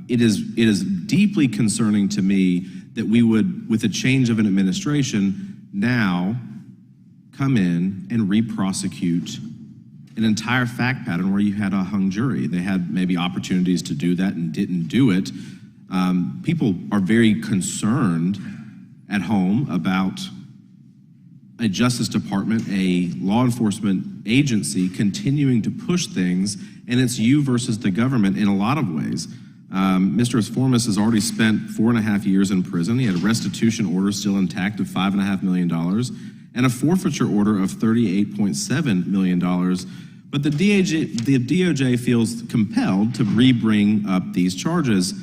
it is deeply concerning to me that we would, with a change of an administration, now come in and re-prosecute an entire fact pattern where you had a hung jury. They had maybe opportunities to do that and didn't do it. People are very concerned at home about a Justice Department, a law enforcement agency continuing to push things, and it's you versus the government in a lot of ways. Mr. Esformes has already spent 4.5 years in prison. He had a restitution order still intact of $5.5 million and a forfeiture order of $38.7 million. But the DOJ feels compelled to re-bring up these charges.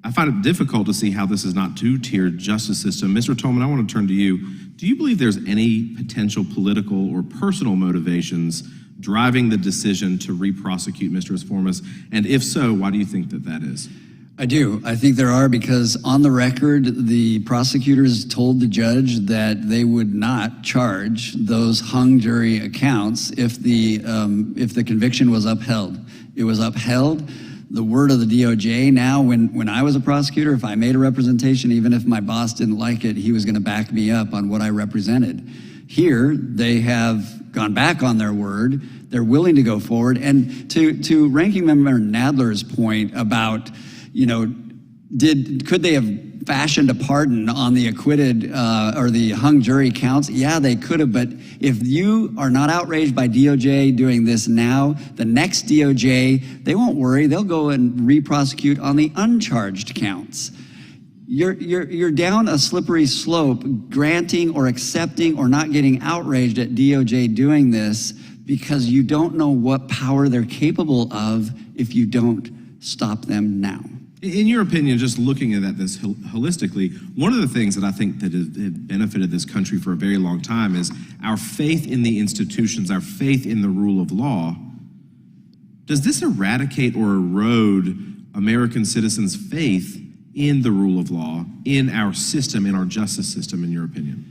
I find it difficult to see how this is not two-tiered justice system. Mr. Tolman, I want to turn to you. Do you believe there's any potential political or personal motivations driving the decision to re-prosecute Mr. Esformes? And if so, why do you think that that is? I do. I think there are, because on the record, the prosecutors told the judge that they would not charge those hung jury accounts if the conviction was upheld. It was upheld. The word of the DOJ now, when I was a prosecutor, if I made a representation, even if my boss didn't like it, he was going to back me up on what I represented. Here, they have gone back on their word. They're willing to go forward. And to Ranking Member Nadler's point about, you know, could they have fashioned a pardon on the acquitted or the hung jury counts? Yeah, they could have, but if you are not outraged by DOJ doing this now, the next DOJ, they won't worry. They'll go and re-prosecute on the uncharged counts. You're down a slippery slope, granting or accepting or not getting outraged at DOJ doing this, because you don't know what power they're capable of if you don't stop them now. In your opinion, just looking at this holistically, one of the things that I think that has benefited this country for a very long time is our faith in the institutions, our faith in the rule of law. Does this eradicate or erode American citizens' faith in the rule of law, in our system, in our justice system, in your opinion?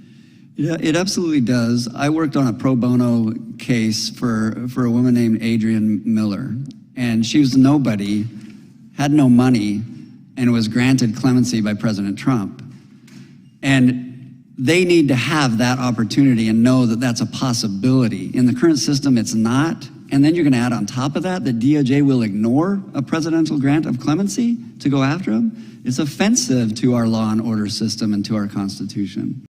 Yeah, it absolutely does. I worked on a pro bono case for a woman named Adrienne Miller, and she was nobody, had no money, and was granted clemency by President Trump. And they need to have that opportunity and know that that's a possibility. In the current system, it's not. And then you're going to add on top of that DOJ will ignore a presidential grant of clemency to go after him. It's offensive to our law and order system and to our Constitution.